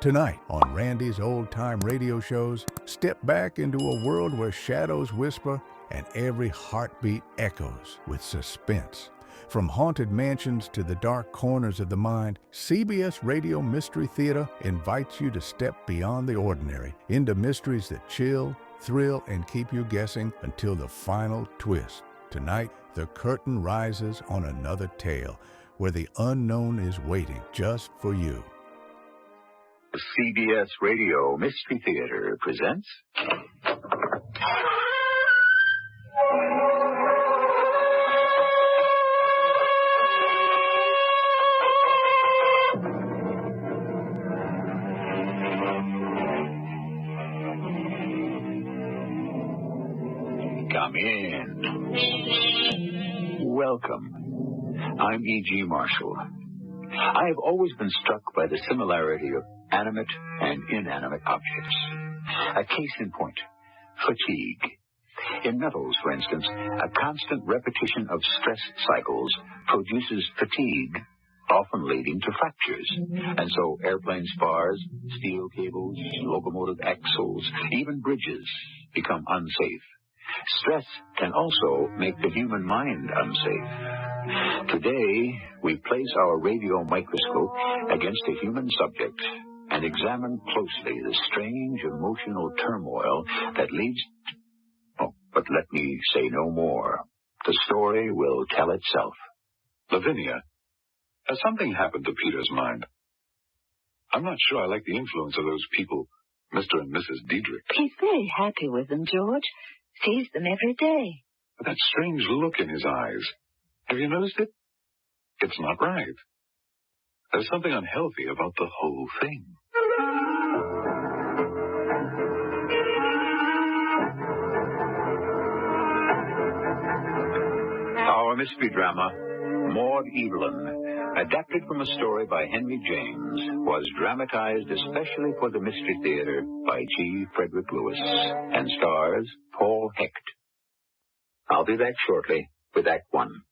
Tonight on Randy's Old Time Radio Shows, step back into a world where shadows whisper and every heartbeat echoes with suspense. From haunted mansions to the dark corners of the mind, CBS Radio Mystery Theater invites you to step beyond the ordinary into mysteries that chill, thrill, and keep you guessing until the final twist. Tonight, the curtain rises on another tale where the unknown is waiting just for you. The CBS Radio Mystery Theater presents... Come in. Welcome. I'm E.G. Marshall. I have always been struck by the similarity of animate and inanimate objects. A case in point, fatigue. In metals, for instance, a constant repetition of stress cycles produces fatigue, often leading to fractures. And so airplane spars, steel cables, locomotive axles, even bridges become unsafe. Stress can also make the human mind unsafe. Today, we place our radio microscope against a human subject and examine closely the strange emotional turmoil that leads... Oh, but let me say no more. The story will tell itself. Lavinia, has something happened to Peter's mind? I'm not sure I like the influence of those people, Mr. and Mrs. Diedrich. He's very happy with them, George. Sees them every day. But that strange look in his eyes, have you noticed it? It's not right. There's something unhealthy about the whole thing. Our mystery drama, Maud Evelyn, adapted from a story by Henry James, was dramatized especially for the Mystery Theater by G. Frederick Lewis and stars Paul Hecht. I'll be back shortly with Act One.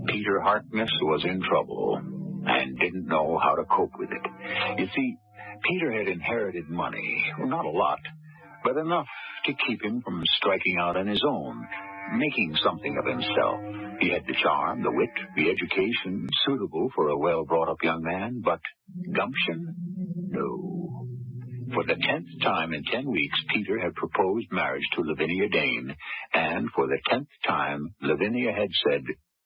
Peter Harkness was in trouble and didn't know how to cope with it. You see, Peter had inherited money, well, not a lot, but enough to keep him from striking out on his own, making something of himself. He had the charm, the wit, the education suitable for a well-brought-up young man, but gumption? No. For the 10th time in 10 weeks, Peter had proposed marriage to Lavinia Dane, and for the 10th time, Lavinia had said,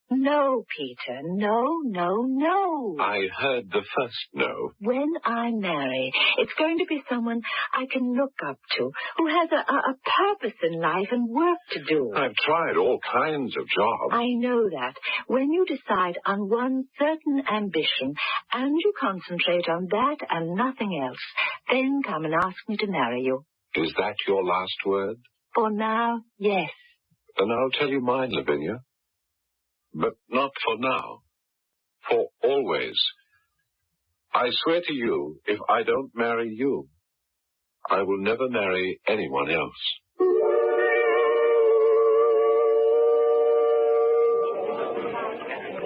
No, Peter, no, no, no. I heard the first no. When I marry, it's going to be someone I can look up to, who has a purpose in life and work to do. I've tried all kinds of jobs. I know that. When you decide on one certain ambition, and you concentrate on that and nothing else, then come and ask me to marry you. Is that your last word? For now, yes. Then I'll tell you mine, Lavinia. But not for now. For always. I swear to you, if I don't marry you, I will never marry anyone else.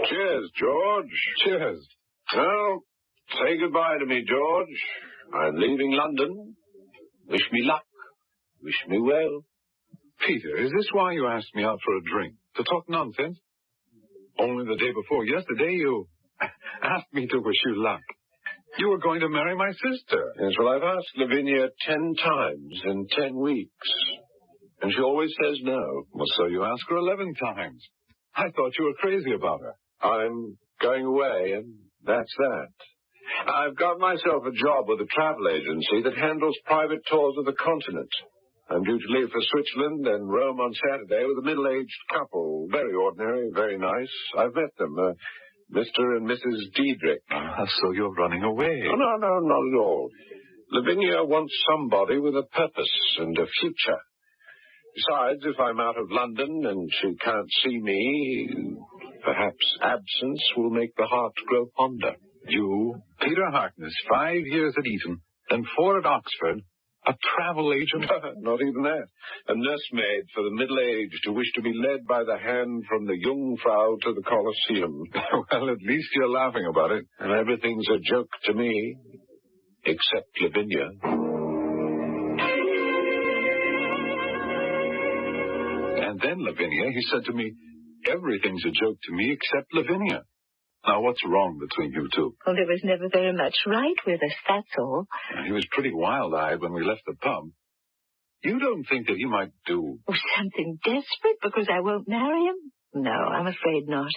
Cheers, George. Cheers. Well, say goodbye to me, George. I'm leaving London. Wish me luck. Wish me well. Peter, is this why you asked me out for a drink? To talk nonsense? Only the day before yesterday, you asked me to wish you luck. You were going to marry my sister. Yes, well, I've asked Lavinia 10 times in 10 weeks, and she always says no. Well, so you ask her 11 times. I thought you were crazy about her. I'm going away, and that's that. I've got myself a job with a travel agency that handles private tours of the continent. I'm due to leave for Switzerland and Rome on Saturday with a middle-aged couple. Very ordinary, very nice. I've met them, Mr. and Mrs. Diedrich. So you're running away? Oh, no, not at all. Lavinia wants somebody with a purpose and a future. Besides, if I'm out of London and she can't see me, perhaps absence will make the heart grow fonder. You, Peter Harkness, 5 years at Eton, and 4 at Oxford, A travel agent? Not even that. A nursemaid for the middle-aged who wish to be led by the hand from the Jungfrau to the Colosseum. Well, at least you're laughing about it. And everything's a joke to me, except Lavinia. And then, Lavinia, he said to me, everything's a joke to me except Lavinia. Now, what's wrong between you two? Well, there was never very much right with us, that's all. He was pretty wild-eyed when we left the pub. You don't think that he might do... Oh, something desperate because I won't marry him? No, I'm afraid not.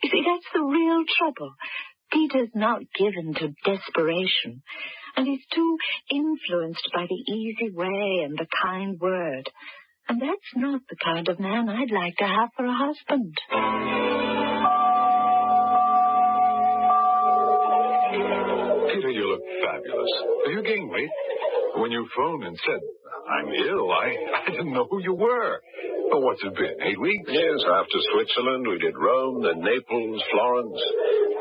You see, that's the real trouble. Peter's not given to desperation, and he's too influenced by the easy way and the kind word. And that's not the kind of man I'd like to have for a husband. Peter, you look fabulous. Have you gained weight? When you phoned and said, I'm ill, I didn't know who you were. Well, what's it been, 8 weeks? Yes, after Switzerland, we did Rome, then Naples, Florence.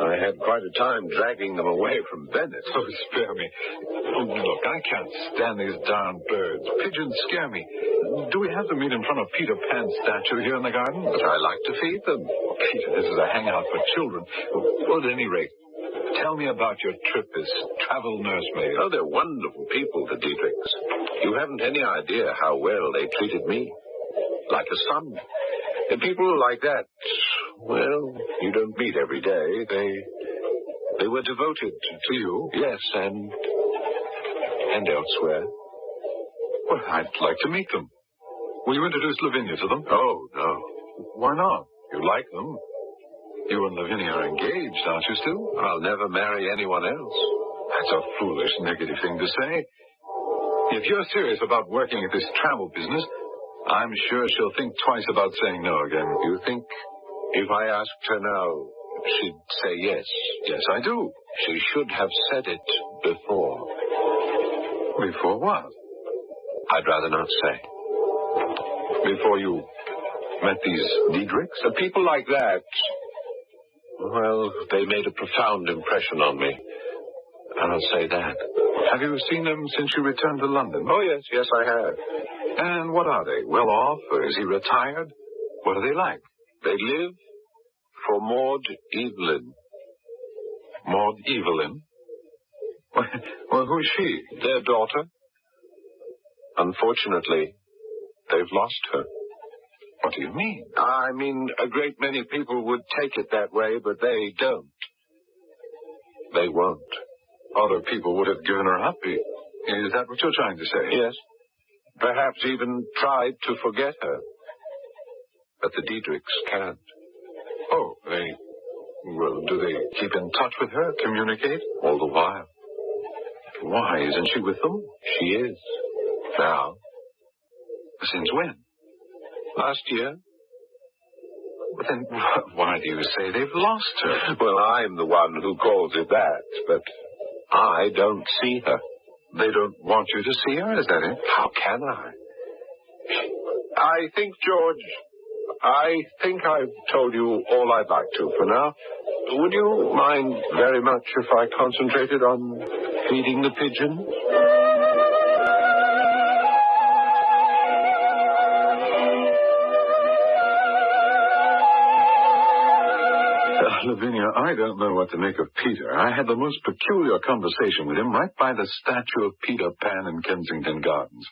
I had quite a time dragging them away from Venice. Oh, spare me. Oh, look, I can't stand these darn birds. Pigeons scare me. Do we have to meet in front of Peter Pan's statue here in the garden? But I like to feed them. Oh, Peter, this is a hangout for children. Well, at any rate, tell me about your trip as travel nursemaid. Oh, they're wonderful people, the Diedrichs. You haven't any idea how well they treated me. Like a son. And people like that, well, you don't meet every day. They were devoted to you. Yes, and elsewhere. Well, I'd like to meet them. Will you introduce Lavinia to them? Oh, no. Why not? You like them. You and Lavinia are engaged, aren't you, Stu? I'll never marry anyone else. That's a foolish, negative thing to say. If you're serious about working at this travel business, I'm sure she'll think twice about saying no again. You think if I asked her now, she'd say yes? Yes, I do. She should have said it before. Before what? I'd rather not say. Before you met these Diedrichs? People like that, well, they made a profound impression on me. I'll say that. Have you seen them since you returned to London? Oh, yes, I have. And what are they? Well off? Or is he retired? What are they like? They live for Maud Evelyn. Maud Evelyn? Well, who is she? Their daughter. Unfortunately, they've lost her. What do you mean? I mean, a great many people would take it that way, but they don't. They won't. Other people would have given her up. Is that what you're trying to say? Yes. Perhaps even tried to forget her. But the Diedrichs can't. Oh, well, do they keep in touch with her, communicate? All the while. Why, isn't she with them? She is. Now. Since when? Last year. Then why do you say they've lost her? Well, I'm the one who calls it that, but I don't see her. They don't want you to see her, is that it? How can I? I think, George, I've told you all I'd like to for now. Would you mind very much if I concentrated on feeding the pigeons? Lavinia, I don't know what to make of Peter. I had the most peculiar conversation with him right by the statue of Peter Pan in Kensington Gardens.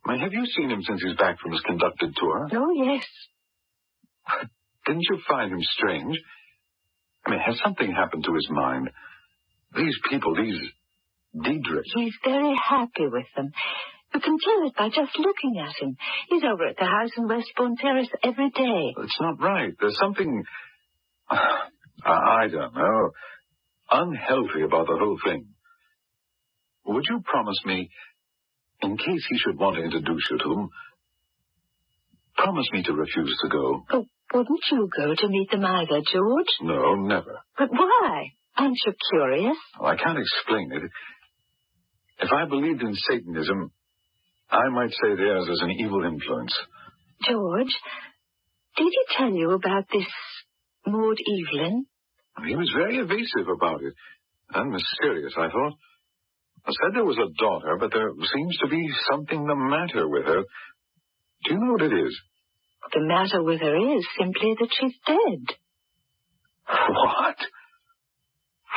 I mean, have you seen him since he's back from his conducted tour? Oh, yes. Didn't you find him strange? I mean, has something happened to his mind? These people, these Diedrichs. He's very happy with them. You can tell it by just looking at him. He's over at the house in Westbourne Terrace every day. It's not right. There's something... I don't know, unhealthy about the whole thing. Would you promise me, in case he should want to introduce you to them, promise me to refuse to go? Oh, wouldn't you go to meet them either, George? No, never. But why? Aren't you curious? Well, I can't explain it. If I believed in Satanism, I might say theirs is an evil influence. George, did he tell you about this Maud Evelyn? He was very evasive about it, and mysterious, I thought. I said there was a daughter, but there seems to be something the matter with her. Do you know what it is? The matter with her is simply that she's dead. What?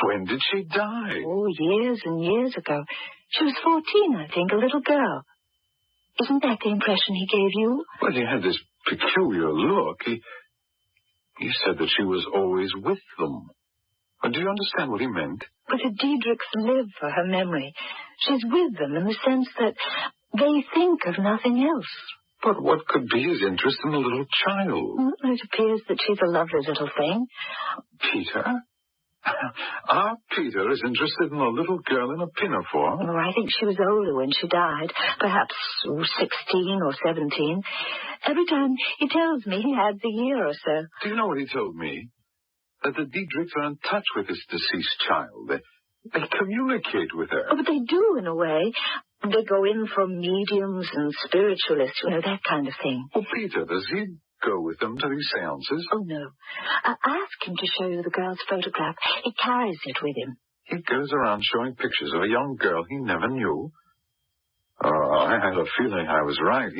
When did she die? Oh, years and years ago. She was 14, I think, a little girl. Isn't that the impression he gave you? Well, he had this peculiar look. He said that she was always with them. Do you understand what he meant? But the Diedrichs live for her memory. She's with them in the sense that they think of nothing else. But what could be his interest in a little child? Well, it appears that she's a lovely little thing. Peter? Our Peter is interested in a little girl in a pinafore? Oh, I think she was older when she died. Perhaps 16 or 17. Every time he tells me he adds a year or so. Do you know what he told me? That the Diedrichs are in touch with this deceased child. They communicate with her. Oh, but they do, in a way. They go in for mediums and spiritualists, that kind of thing. Oh, Peter, does he go with them to these seances? Oh, no. Ask him to show you the girl's photograph. He carries it with him. He goes around showing pictures of a young girl he never knew. Oh, I had a feeling I was right.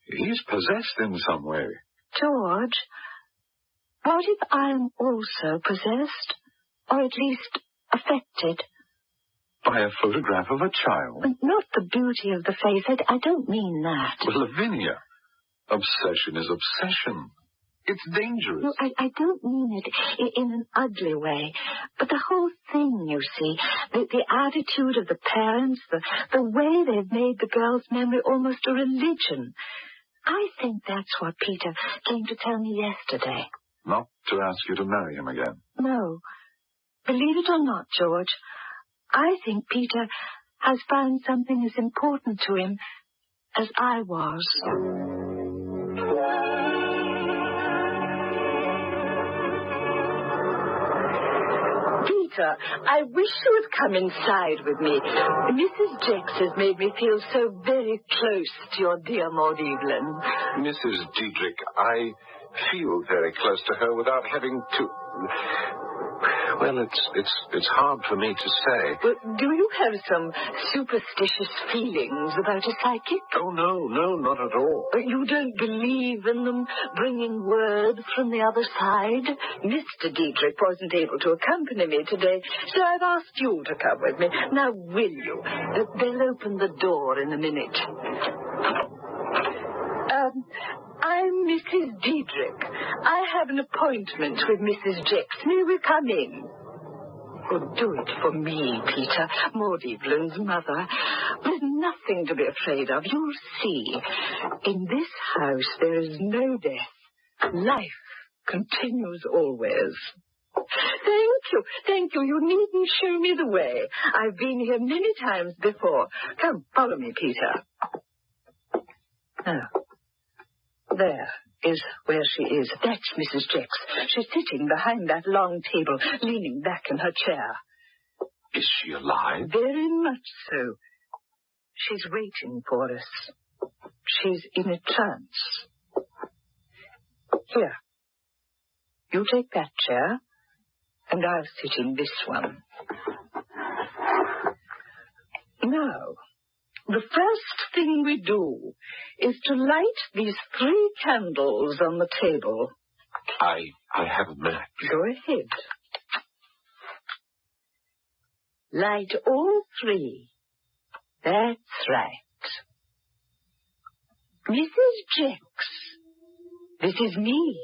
He's possessed in some way. George, what if I'm also possessed? Or at least affected? By a photograph of a child? Not the beauty of the face. I don't mean that. Well, Lavinia, obsession is obsession. It's dangerous. No, I don't mean it in an ugly way. But the whole thing, you see, the attitude of the parents, the way they've made the girl's memory almost a religion. I think that's what Peter came to tell me yesterday. Not to ask you to marry him again? No. Believe it or not, George, I think Peter has found something as important to him as I was. Peter, I wish you would come inside with me. Mrs. Jex has made me feel so very close to your dear Maud Evelyn. Mrs. Diedrich, I feel very close to her without having to... Well, it's hard for me to say. But do you have some superstitious feelings about a psychic? Oh, no, not at all. You don't believe in them bringing word from the other side? Mr. Diedrich wasn't able to accompany me today, so I've asked you to come with me. Now, will you? They'll open the door in a minute. I'm Mrs. Diedrich. I have an appointment with Mrs. Jex. May we come in? Oh, do it for me, Peter, Maud Evelyn's mother. There's nothing to be afraid of. You'll see. In this house, there is no death. Life continues always. Thank you. You needn't show me the way. I've been here many times before. Come, follow me, Peter. Now. There is where she is. That's Mrs. Jex. She's sitting behind that long table, leaning back in her chair. Is she alive? Very much so. She's waiting for us. She's in a trance. Here. You take that chair, and I'll sit in this one. Now, the first thing we do is to light these 3 candles on the table. I have a match. Go ahead. Light all 3. That's right. Mrs. Jex, this is me,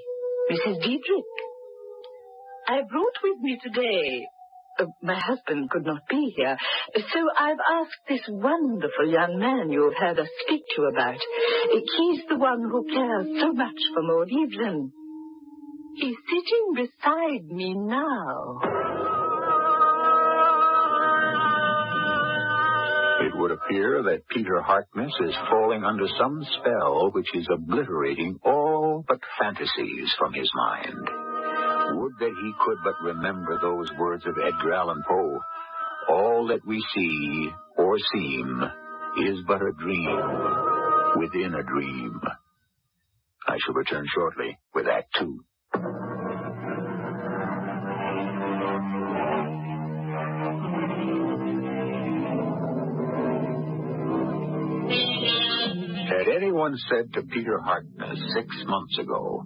Mrs. Diedrich. I brought with me today... my husband could not be here, so I've asked this wonderful young man you've heard us speak to you about. He's the one who cares so much for Maud Evelyn. He's sitting beside me now. It would appear that Peter Harkness is falling under some spell which is obliterating all but fantasies from his mind. Would that he could but remember those words of Edgar Allan Poe. All that we see or seem is but a dream within a dream. I shall return shortly with Act 2. anyone said to Peter Harkness 6 months ago,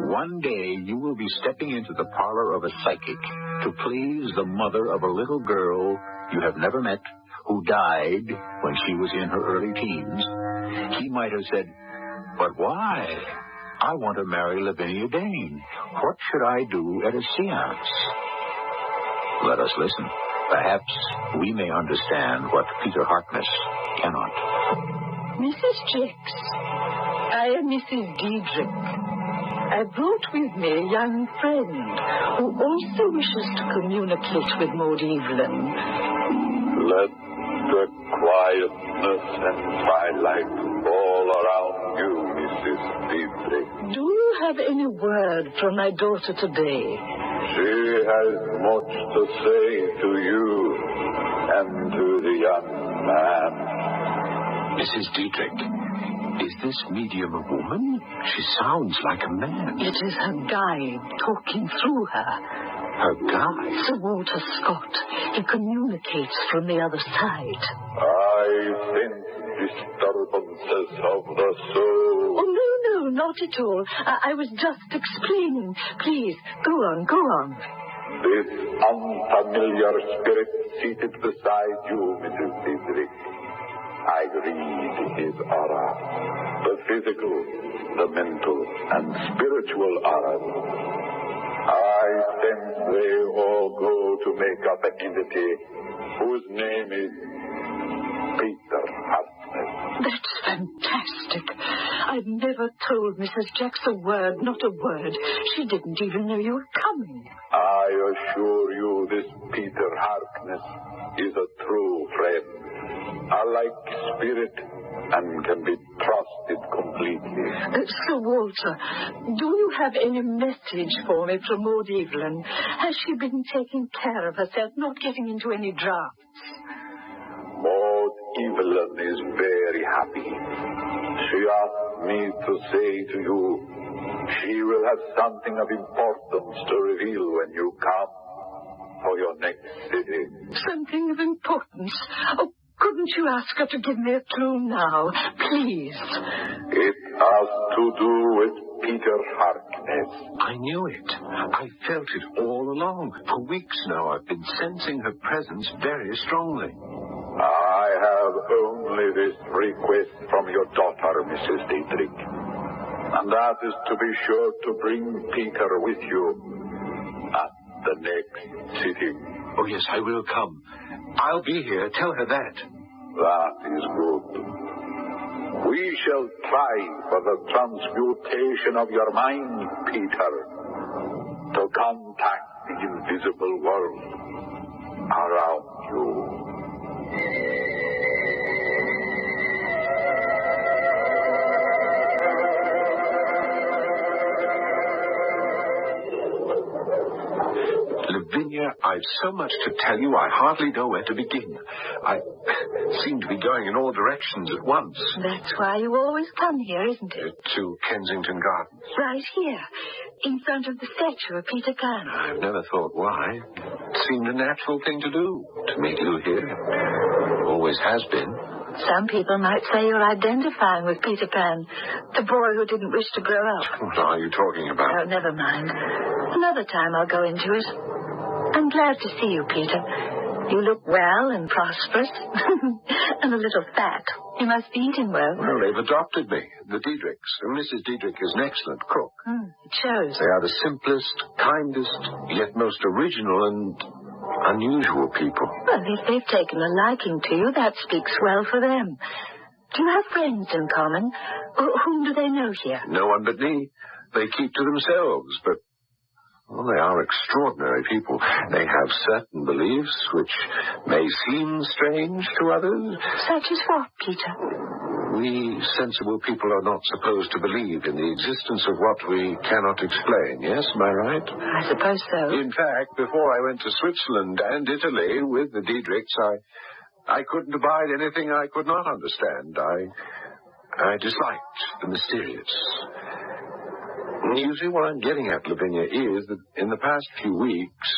one day you will be stepping into the parlor of a psychic to please the mother of a little girl you have never met who died when she was in her early teens, he might have said, but why? I want to marry Lavinia Dane. What should I do at a seance? Let us listen. Perhaps we may understand what Peter Harkness cannot. Mrs. Jix, I am Mrs. Diedrich. I brought with me a young friend who also wishes to communicate with Maud Evelyn. Let the quietness and twilight fall around you, Mrs. Diedrich. Do you have any word from my daughter today? She has much to say to you and to the young man. Mrs. Diedrich, is this medium a woman? She sounds like a man. It is her guide talking through her. Her guide? Sir Walter Scott. He communicates from the other side. I sense disturbances of the soul. Oh, no, not at all. I was just explaining. Please, go on. This unfamiliar spirit seated beside you, Mrs. Diedrich. I read his aura. The physical, the mental, and spiritual auras. I sense they all go to make up an entity whose name is Peter Harkness. That's fantastic. I've never told Mrs. Jax a word, not a word. She didn't even know you were coming. I assure you this Peter Harkness is a true friend. A like spirit and can be trusted completely. Sir Walter, do you have any message for me from Maud Evelyn? Has she been taking care of herself, not getting into any drafts? Maud Evelyn is very happy. She asked me to say to you, she will have something of importance to reveal when you come for your next sitting. Something of importance? Oh, couldn't you ask her to give me a clue now, please? It has to do with Peter Harkness. I knew it. I felt it all along. For weeks now, I've been sensing her presence very strongly. I have only this request from your daughter, Mrs. Diedrich. And that is to be sure to bring Peter with you at the next sitting. Oh, yes, I will come. I'll be here. Tell her that. That is good. We shall try for the transmutation of your mind, Peter, to contact the invisible world around you. Lavinia, I've so much to tell you, I hardly know where to begin. I seem to be going in all directions at once. That's why you always come here, isn't it? To Kensington Gardens. Right here, in front of the statue of Peter Pan. I've never thought why. It seemed a natural thing to do, to meet you here. Always has been. Some people might say you're identifying with Peter Pan, the boy who didn't wish to grow up. What are you talking about? Oh, never mind. Another time I'll go into it. I'm glad to see you, Peter. You look well and prosperous. And a little fat. You must be eating well. Well, they've adopted me, the Diedrichs. And Mrs. Diedrich is an excellent cook. It shows. They are the simplest, kindest, yet most original and unusual people. Well, if they've taken a liking to you, that speaks well for them. Do you have friends in common? Whom do they know here? No one but me. They keep to themselves, but well, they are extraordinary people. They have certain beliefs which may seem strange to others. Such as what, Peter? We sensible people are not supposed to believe in the existence of what we cannot explain. Yes, am I right? I suppose so. In fact, before I went to Switzerland and Italy with the Diedrichs, I couldn't abide anything I could not understand. I disliked the mysterious. You see, what I'm getting at, Lavinia, is that in the past few weeks,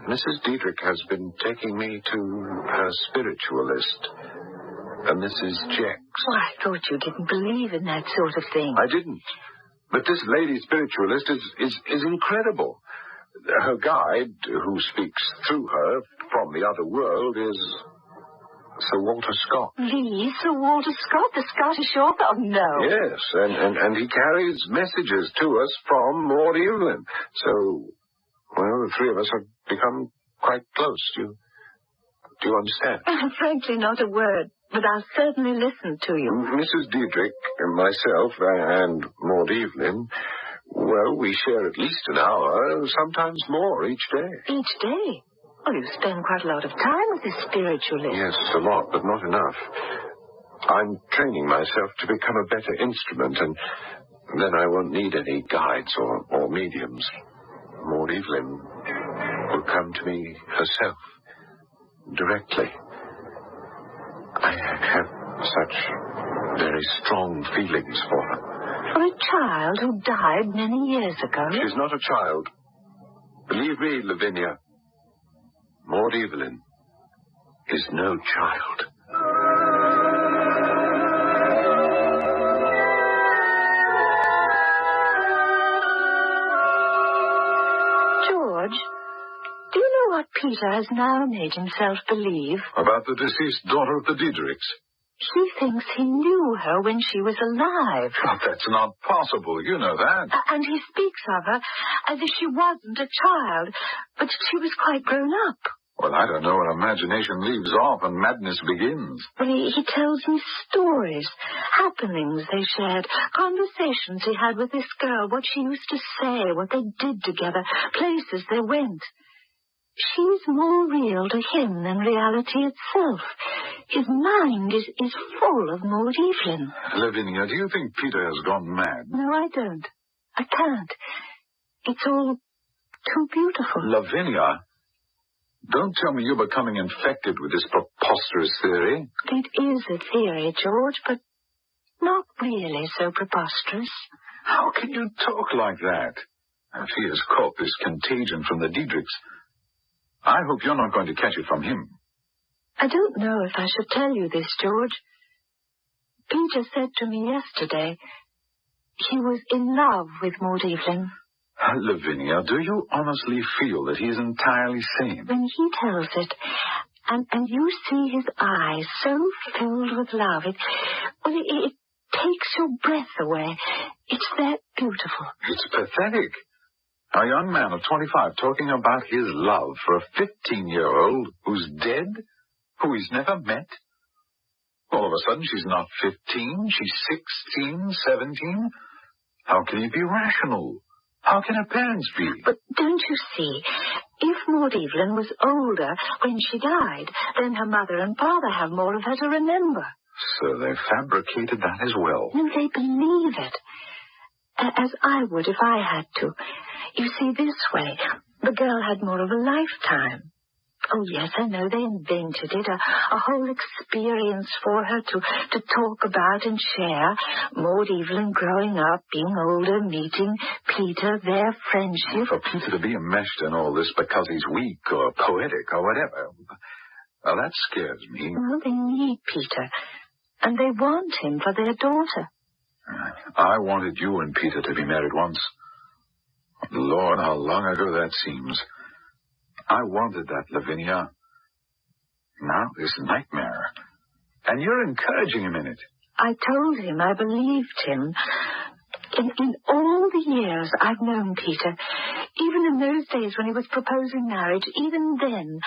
Mrs. Diedrich has been taking me to her spiritualist. a Mrs. Jex. Oh, I thought you didn't believe in that sort of thing. I didn't. But this lady spiritualist is incredible. Her guide, who speaks through her from the other world, is Sir Walter Scott. Sir Walter Scott, the Scottish author? Oh, no. Yes, and he carries messages to us from Lord Evelyn. So, well, the three of us have become quite close. Do you understand? Frankly, not a word, but I'll certainly listen to you. Mrs. Diedrich and myself and Maud Evelyn, well, we share at least an hour, sometimes more each day. Each day? Well, you spend quite a lot of time with this spiritualist. Yes, a lot, but not enough. I'm training myself to become a better instrument, and then I won't need any guides or mediums. Maud Evelyn will come to me herself, directly. I have such very strong feelings for her. For a child who died many years ago? She's not a child. Believe me, Lavinia, Maud Evelyn is no child. George, do you know what Peter has now made himself believe? About the deceased daughter of the Diedrichs? He thinks he knew her when she was alive. But that's not possible. You know that. And he speaks of her as if she wasn't a child, but she was quite grown up. Well, I don't know when imagination leaves off and madness begins. Well, he tells me stories, happenings they shared, conversations he had with this girl, what she used to say, what they did together, places they went. She's more real to him than reality itself. His mind is full of Maud Evelyn. Lavinia, do you think Peter has gone mad? No, I don't. I can't. It's all too beautiful. Lavinia, don't tell me you're becoming infected with this preposterous theory. It is a theory, George, but not really so preposterous. How can you talk like that? If he has caught this contagion from the Diedrichs, I hope you're not going to catch it from him. I don't know if I should tell you this, George. Peter said to me yesterday he was in love with Maud Evelyn. Lavinia, do you honestly feel that he's entirely sane? When he tells it, and you see his eyes so filled with love, it takes your breath away. It's that beautiful. It's pathetic. A young man of 25 talking about his love for a 15-year-old who's dead, who he's never met. All of a sudden, she's not 15, she's 16, 17. How can he be rational? How can her parents be? But don't you see, if Maud Evelyn was older when she died, then her mother and father have more of her to remember. So they fabricated that as well. No, they believe it. As I would if I had to. You see, this way, the girl had more of a lifetime. Oh, yes, I know they invented it, a whole experience for her to talk about and share. Maud Evelyn growing up, being older, meeting Peter, their friendship. For Peter to be enmeshed in all this because he's weak or poetic or whatever, well, that scares me. Well, they need Peter, and they want him for their daughter. I wanted you and Peter to be married once. Lord, how long ago that seems. I wanted that, Lavinia. Now this nightmare. And you're encouraging him in it. I told him I believed him. In all the years I've known Peter, even in those days when he was proposing marriage, even then,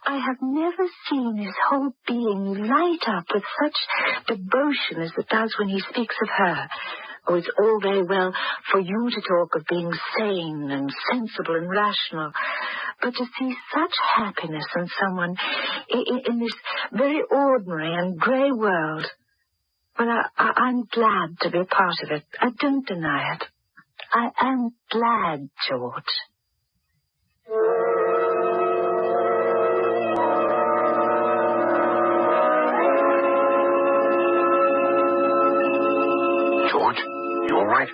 I have never seen his whole being light up with such devotion as it does when he speaks of her. Oh, it's all very well for you to talk of being sane and sensible and rational, but to see such happiness in someone in this very ordinary and grey world, well, I'm glad to be a part of it. I don't deny it. I am glad, George. George, you all right?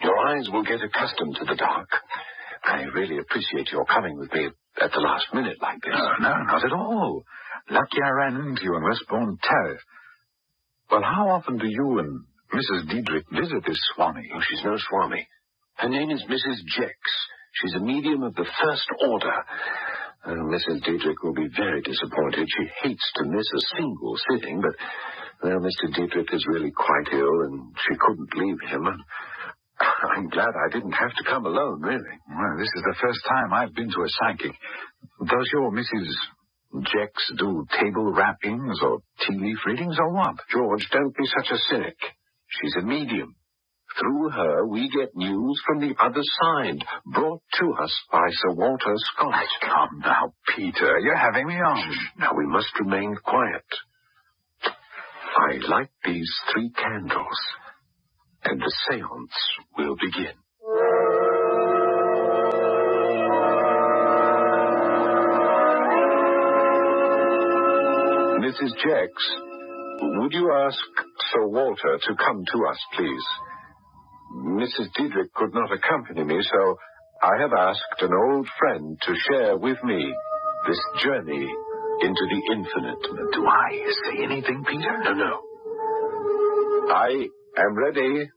Your eyes will get accustomed to the dark. I really appreciate your coming with me at the last minute like this. No, not at all. Lucky I ran into you in Westbourne Terrace. Well, how often do you and Mrs. Diedrich visit this Swami? Oh, she's no Swami. Her name is Mrs. Jex. She's a medium of the first order. Mrs. Diedrich will be very disappointed. She hates to miss a single sitting, but, well, Mr. Diedrich is really quite ill, and she couldn't leave him. I'm glad I didn't have to come alone, really. Well, this is the first time I've been to a psychic. Does your Mrs. Jex do table rappings or tea leaf readings or what? George, don't be such a cynic. She's a medium. Through her, we get news from the other side, brought to us by Sir Walter Scott. Come now, Peter. You're having me on. Now, we must remain quiet. I light these 3 candles, and the séance will begin. Mrs. Jex, would you ask Sir Walter to come to us, please? Mrs. Diedrich could not accompany me, so I have asked an old friend to share with me this journey into the infinite. Do I say anything, Peter? No. I am ready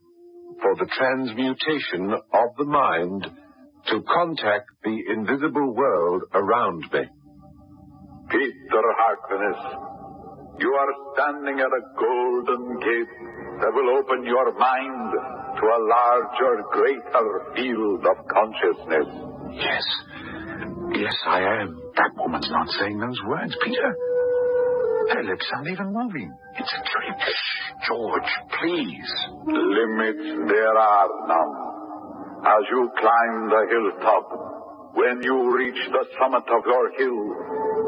for the transmutation of the mind to contact the invisible world around me. Peter Harkness, you are standing at a golden gate that will open your mind to a larger, greater field of consciousness. Yes, I am. That woman's not saying those words, Peter. Her lips aren't even moving. It's a trick. George, please. Limits there are none. As you climb the hilltop, when you reach the summit of your hill,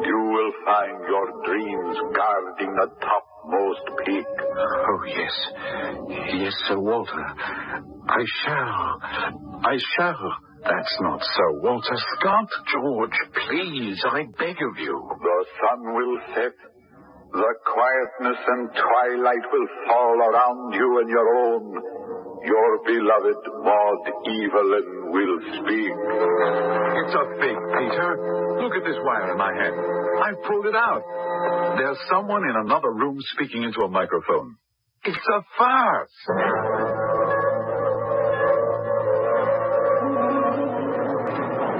you will find your dreams guarding the topmost peak. Oh, yes. Yes, Sir Walter. I shall. That's not Sir Walter Scott. George, please, I beg of you. The sun will set. The quietness and twilight will fall around you and your own. Your beloved Maud Evelyn will speak. It's a fake, Peter. Look at this wire in my hand. I pulled it out. There's someone in another room speaking into a microphone. It's a farce.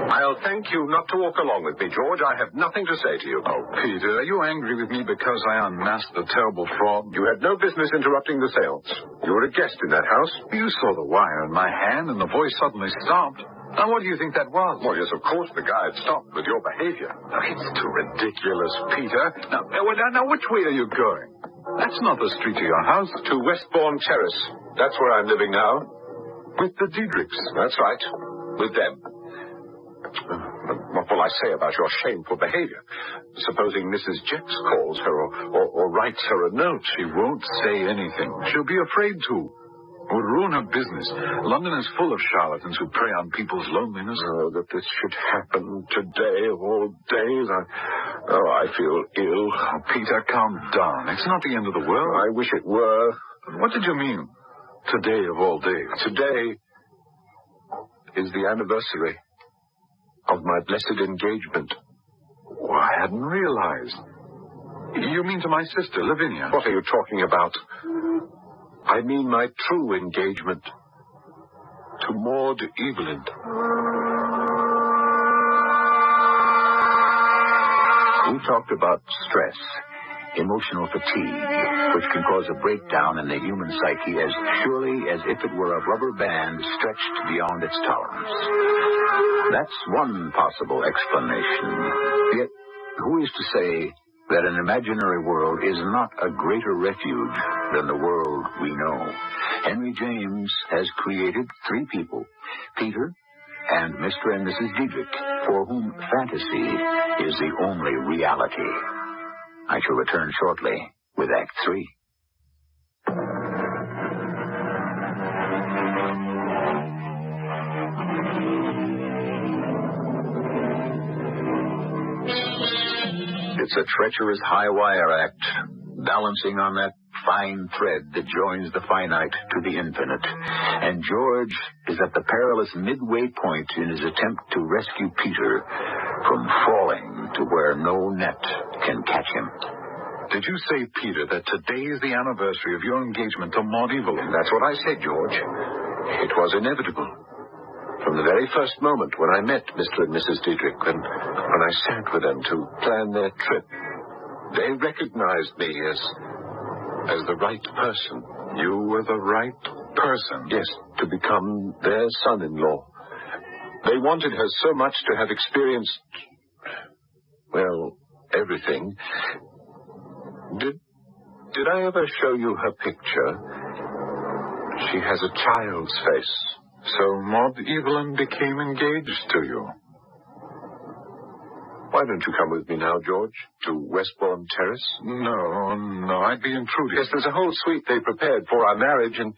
I'll thank you not to walk along with me, George. I have nothing to say to you. Oh, Peter, are you angry with me because I unmasked the terrible fraud? You had no business interrupting the seance. You were a guest in that house. You saw the wire in my hand and the voice suddenly stopped. Now, what do you think that was? Well, yes, of course, the guy had stopped with your behavior. It's too ridiculous, Peter. Now, which way are you going? That's not the street to your house. To Westbourne Terrace. That's where I'm living now. With the Diedrichs. That's right. With them. What will I say about your shameful behavior? Supposing Mrs. Jex calls her or writes her a note. She won't say anything. She'll be afraid to. It would ruin her business. London is full of charlatans who prey on people's loneliness. Oh, that this should happen today of all days. I feel ill. Oh, Peter, calm down. It's not the end of the world. I wish it were. What did you mean? Today of all days. Today is the anniversary of my blessed engagement. Oh, I hadn't realized. You mean to my sister, Lavinia? What are you talking about? I mean my true engagement to Maud Evelyn. We talked about stress, emotional fatigue, which can cause a breakdown in the human psyche as surely as if it were a rubber band stretched beyond its tolerance. That's one possible explanation. Yet, who is to say that an imaginary world is not a greater refuge than the world we know? Henry James has created 3 people, Peter and Mr. and Mrs. Diedrich, for whom fantasy is the only reality. I shall return shortly with Act 3. It's a treacherous high wire act, balancing on that fine thread that joins the finite to the infinite. And George is at the perilous midway point in his attempt to rescue Peter from falling to where no net can catch him. Did you say, Peter, that today is the anniversary of your engagement to Maud Evelyn? That's what I said, George. It was inevitable. From the very first moment when I met Mr. and Mrs. Diedrich, when I sat with them to plan their trip, they recognized me as the right person. You were the right person? Yes, to become their son-in-law. They wanted her so much to have experienced, well, everything. Did I ever show you her picture? She has a child's face. So Maud Evelyn became engaged to you? Why don't you come with me now, George, to Westbourne Terrace? No, I'd be intruding. Yes, there's a whole suite they prepared for our marriage, and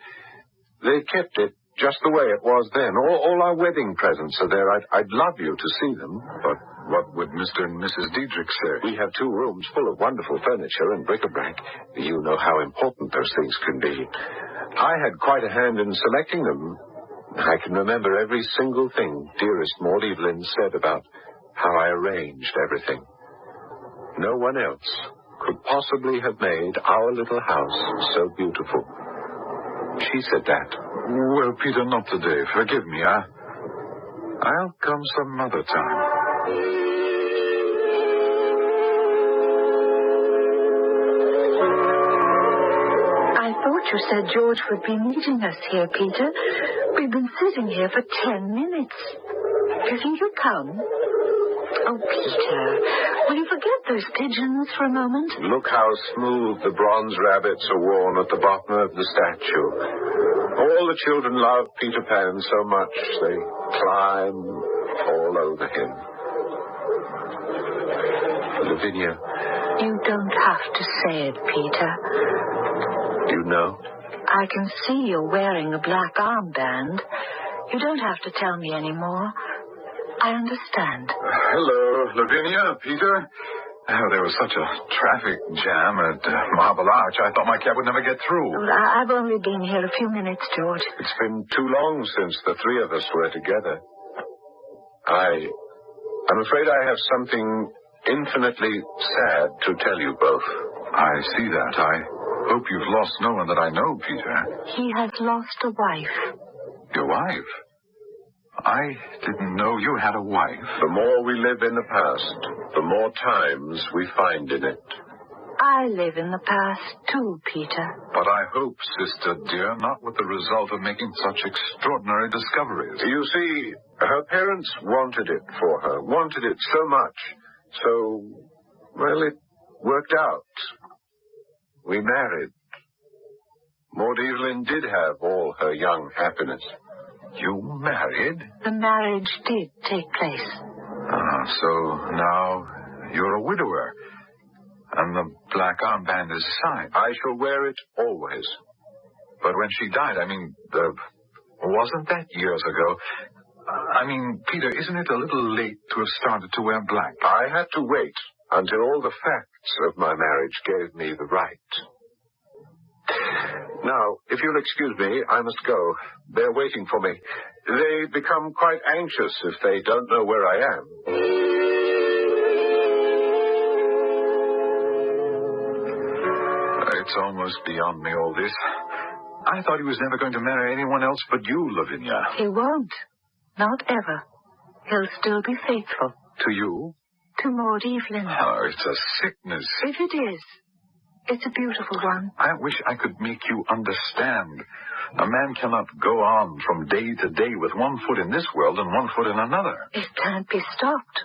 they kept it just the way it was then. All our wedding presents are there. I'd love you to see them. But what would Mr. and Mrs. Diedrich say? We have 2 rooms full of wonderful furniture and bric-a-brac. You know how important those things can be. I had quite a hand in selecting them. I can remember every single thing dearest Maud Evelyn said about how I arranged everything. No one else could possibly have made our little house so beautiful. She said that. Well, Peter, not today. Forgive me. I'll come some other time. I thought you said George would be meeting us here, Peter. We've been sitting here for 10 minutes. Hasn't you come? Oh, Peter, will you forget those pigeons for a moment? Look how smooth the bronze rabbits are worn at the bottom of the statue. All the children love Peter Pan so much, they climb all over him. Lavinia. You don't have to say it, Peter. You know? I can see you're wearing a black armband. You don't have to tell me anymore. I understand. Hello, Lavinia, Peter. Oh, there was such a traffic jam at Marble Arch. I thought my cab would never get through. Well, I've only been here a few minutes, George. It's been too long since the 3 of us were together. I'm afraid I have something infinitely sad to tell you both. I see that. I hope you've lost no one that I know, Peter. He has lost a wife. Your wife? I didn't know you had a wife. The more we live in the past, the more times we find in it. I live in the past, too, Peter. But I hope, sister dear, not with the result of making such extraordinary discoveries. You see, her parents wanted it for her, wanted it so much. So, well, it worked out. We married. Maud Evelyn did have all her young happiness. You married? The marriage did take place. So now you're a widower. And the black armband is signed. I shall wear it always. But when she died, wasn't that years ago? Peter, isn't it a little late to have started to wear black? I had to wait until all the facts of my marriage gave me the right. Now, if you'll excuse me, I must go. They're waiting for me. They become quite anxious if they don't know where I am. It's almost beyond me, all this. I thought he was never going to marry anyone else but you, Lavinia. He won't. Not ever. He'll still be faithful. To you? To Maud Evelyn. Oh, it's a sickness. If it is, it's a beautiful one. I wish I could make you understand. A man cannot go on from day to day with one foot in this world and one foot in another. It can't be stopped.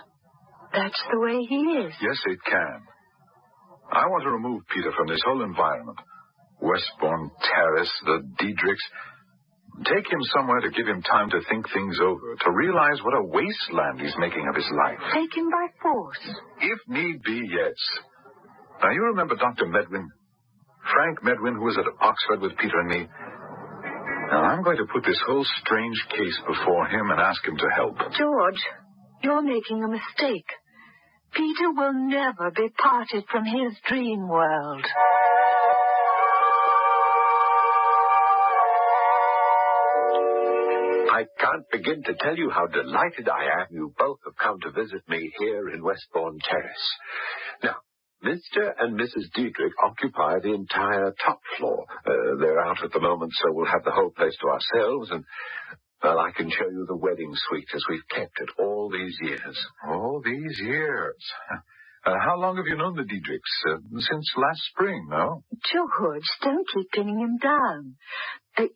That's the way he is. Yes, it can. I want to remove Peter from this whole environment. Westbourne Terrace, the Diedrichs. Take him somewhere to give him time to think things over, to realize what a wasteland he's making of his life. Take him by force. If need be, yes. Now, you remember Dr. Medwin? Frank Medwin, who was at Oxford with Peter and me? Now, I'm going to put this whole strange case before him and ask him to help. George, you're making a mistake. Peter will never be parted from his dream world. I can't begin to tell you how delighted I am you both have come to visit me here in Westbourne Terrace. Now, Mr. and Mrs. Diedrich occupy the entire top floor. They're out at the moment, so we'll have the whole place to ourselves, and, well, I can show you the wedding suite as we've kept it all these years. All these years. How long have you known the Diedrichs? Since last spring, no? George, don't keep pinning him down.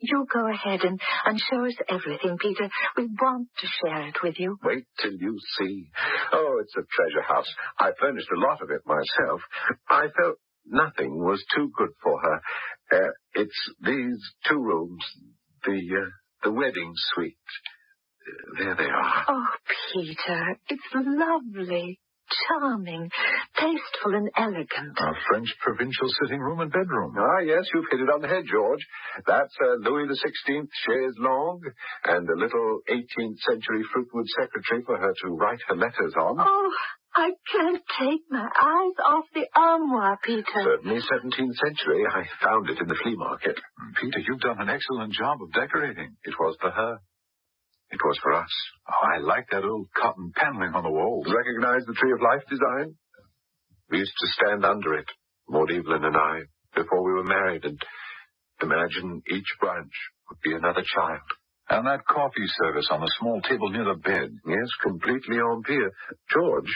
You go ahead and show us everything, Peter. We want to share it with you. Wait till you see. Oh, it's a treasure house. I furnished a lot of it myself. I felt nothing was too good for her. It's these 2 rooms, the wedding suite. There they are. Oh, Peter, it's lovely. Charming, tasteful and elegant. A French provincial sitting room and bedroom. Ah, yes, you've hit it on the head, George. That's Louis XVI chaise longue and a little 18th century fruitwood secretary for her to write her letters on. Oh, I can't take my eyes off the armoire, Peter. Certainly 17th century. I found it in the flea market. Peter, you've done an excellent job of decorating. It was for her. It was for us. Oh, I like that old cotton paneling on the walls. Recognize the Tree of Life design? We used to stand under it, Maud Evelyn and I, before we were married, and imagine each branch would be another child. And that coffee service on the small table near the bed. Yes, completely en pied. George,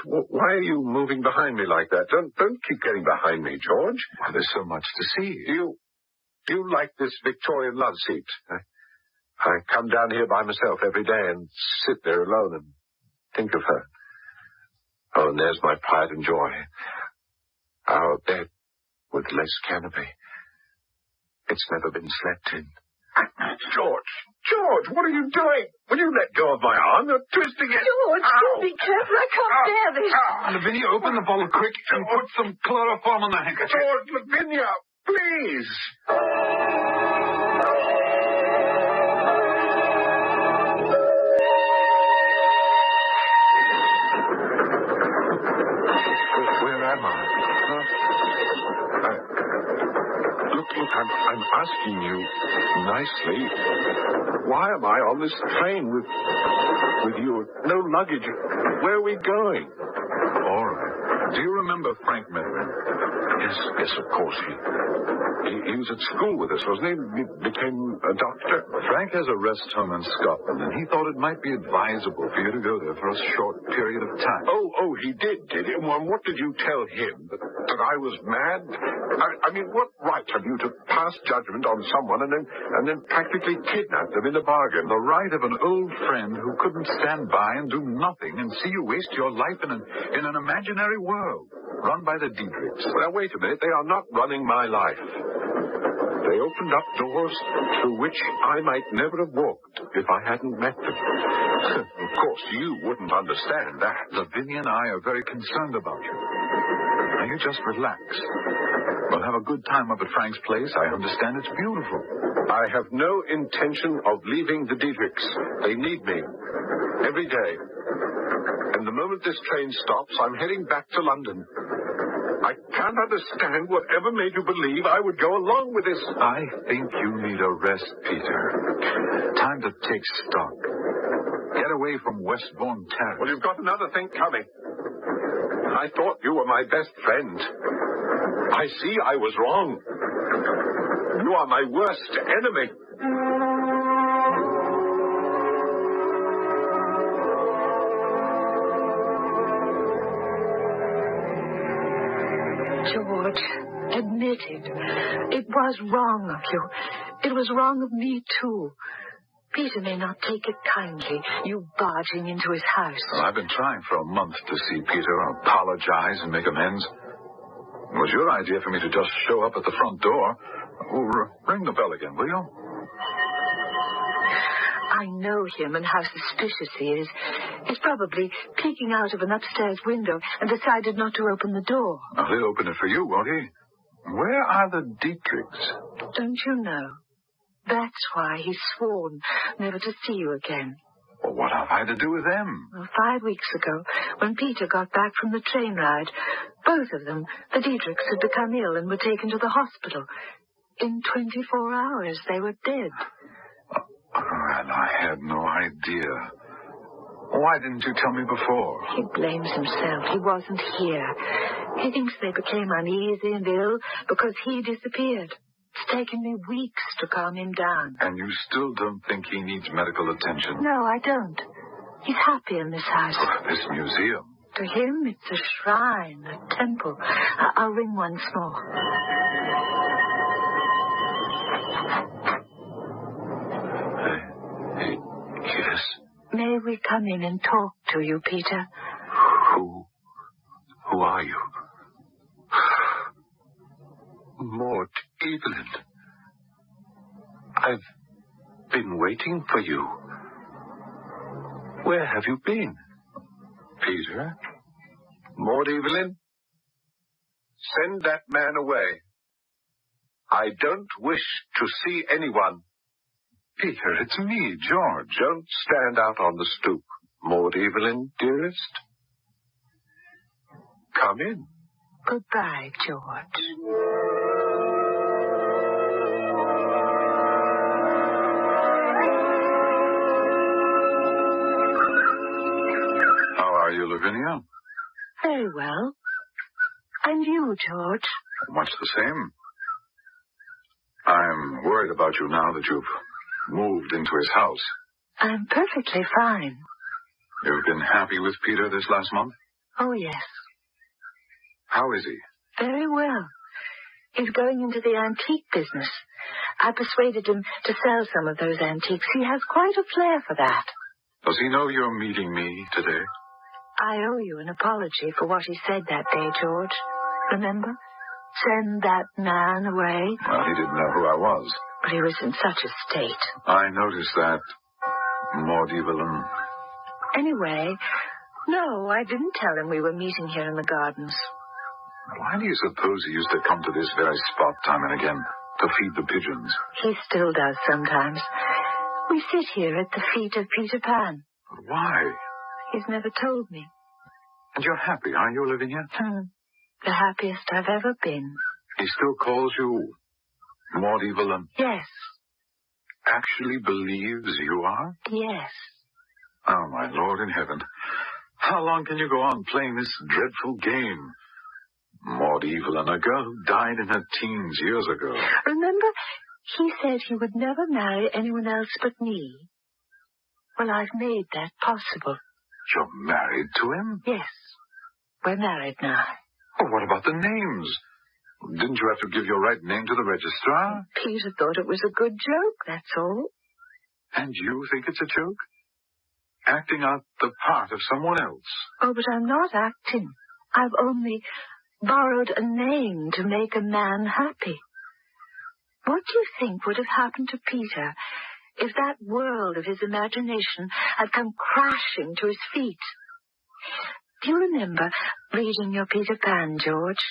why are you moving behind me like that? Don't keep getting behind me, George. Well, there's so much to see. You like this Victorian love seat. I come down here by myself every day and sit there alone and think of her. Oh, and there's my pride and joy. Our bed with less canopy. It's never been slept in. George, what are you doing? Will you let go of my arm? You're twisting it. George, Ow. be careful. I can't bear this. Lavinia, open the bottle quick and put some chloroform on the handkerchief. George, Lavinia, please. Look, I'm asking you nicely. Why am I on this train with you? No luggage. Where are we going? All right. Do you remember Frank Medwin? Yes, of course. He was at school with us, wasn't he? He became a doctor. Frank has a rest home in Scotland, and he thought it might be advisable for you to go there for a short period of time. Oh, he did he? Well, what did you tell him? That I was mad? I mean, what right have you to pass judgment on someone and then practically kidnap them in the bargain? The right of an old friend who couldn't stand by and do nothing and see you waste your life in an imaginary world run by the Diedrichs. Well, wait a minute. They are not running my life. They opened up doors through which I might never have walked if I hadn't met them. Of course, you wouldn't understand that. Lavinia and I are very concerned about you. Now, you just relax. We'll have a good time up at Frank's place. I understand it's beautiful. I have no intention of leaving the Diedrichs. They need me. Every day. And the moment this train stops, I'm heading back to London. I can't understand whatever made you believe I would go along with this. I think you need a rest, Peter. Time to take stock. Get away from Westbourne Terrace. Well, you've got another thing coming. I thought you were my best friend. I see I was wrong. You are my worst enemy. George, admit it. It was wrong of you. It was wrong of me, too. Peter may not take it kindly, you barging into his house. Well, I've been trying for a month to see Peter, apologize and make amends. It was your idea for me to just show up at the front door. Oh, ring the bell again, will you? I know him and how suspicious he is. He's probably peeking out of an upstairs window and decided not to open the door. Well, he'll open it for you, won't he? Where are the Diedrichs? Don't you know? That's why he's sworn never to see you again. Well, what have I to do with them? Well, 5 weeks ago, when Peter got back from the train ride, both of them, the Diedrichs, had become ill and were taken to the hospital. In 24 hours, they were dead. And I had no idea. Why didn't you tell me before? He blames himself. He wasn't here. He thinks they became uneasy and ill because he disappeared. It's taken me weeks to calm him down. And you still don't think he needs medical attention? No, I don't. He's happy in this house. This museum. To him, it's a shrine, a temple. I'll ring once more. Yes? May we come in and talk to you, Peter? Who are you? Maud, Evelyn. I've been waiting for you. Where have you been? Peter? Maud, Evelyn, send that man away. I don't wish to see anyone. Peter, it's me, George. Don't stand out on the stoop, Maud, Evelyn, dearest. Come in. Goodbye, George. How are you, Lavinia? Very well. And you, George? Much the same. I'm worried about you now that you've moved into his house. I'm perfectly fine. You've been happy with Peter this last month? Oh, yes. How is he? Very well. He's going into the antique business. I persuaded him to sell some of those antiques. He has quite a flair for that. Does he know you're meeting me today? I owe you an apology for what he said that day, George. Remember? Send that man away. Well, he didn't know who I was. But he was in such a state. I noticed that, Maud Evelyn. Anyway, no, I didn't tell him we were meeting here in the gardens. Why do you suppose he used to come to this very spot time and again to feed the pigeons? He still does sometimes. We sit here at the feet of Peter Pan. Why? He's never told me. And you're happy, are you, Lavinia? The happiest I've ever been. He still calls you Maud Evelyn? Yes. Actually believes you are? Yes. Oh, my Lord in heaven. How long can you go on playing this dreadful game? Maud Evelyn, a girl who died in her teens years ago. Remember, he said he would never marry anyone else but me. Well, I've made that possible. You're married to him? Yes. We're married now. Oh, what about the names? Didn't you have to give your right name to the registrar? Peter thought it was a good joke, that's all. And you think it's a joke? Acting out the part of someone else. Oh, but I'm not acting. I've only borrowed a name to make a man happy. What do you think would have happened to Peter if that world of his imagination had come crashing to his feet? Do you remember reading your Peter Pan, George?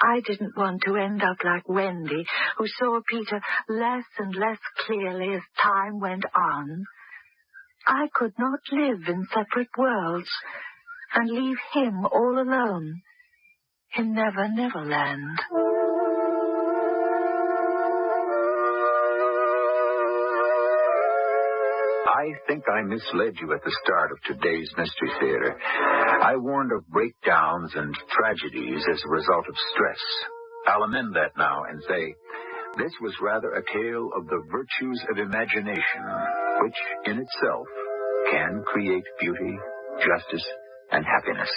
I didn't want to end up like Wendy, who saw Peter less and less clearly as time went on. I could not live in separate worlds and leave him all alone in Never Never Land. I think I misled you at the start of today's Mystery Theater. I warned of breakdowns and tragedies as a result of stress. I'll amend that now and say this was rather a tale of the virtues of imagination, which in itself can create beauty, justice, and happiness.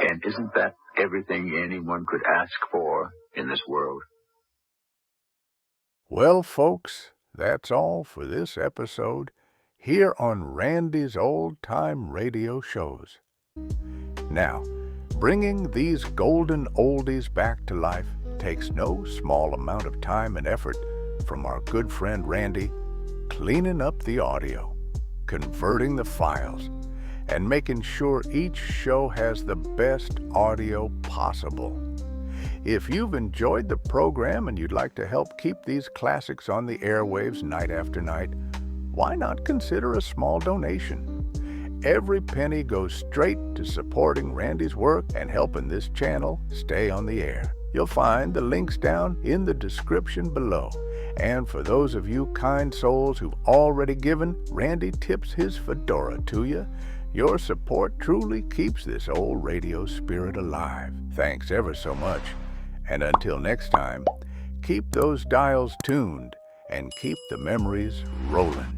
And isn't that everything anyone could ask for in this world? Well, folks, that's all for this episode here on Randy's Old Time Radio Shows. Now, bringing these golden oldies back to life takes no small amount of time and effort from our good friend Randy, cleaning up the audio, converting the files, and making sure each show has the best audio possible. If you've enjoyed the program and you'd like to help keep these classics on the airwaves night after night, why not consider a small donation? Every penny goes straight to supporting Randy's work and helping this channel stay on the air. You'll find the links down in the description below. And for those of you kind souls who've already given, Randy tips his fedora to you. Your support truly keeps this old radio spirit alive. Thanks ever so much. And until next time, keep those dials tuned and keep the memories rolling.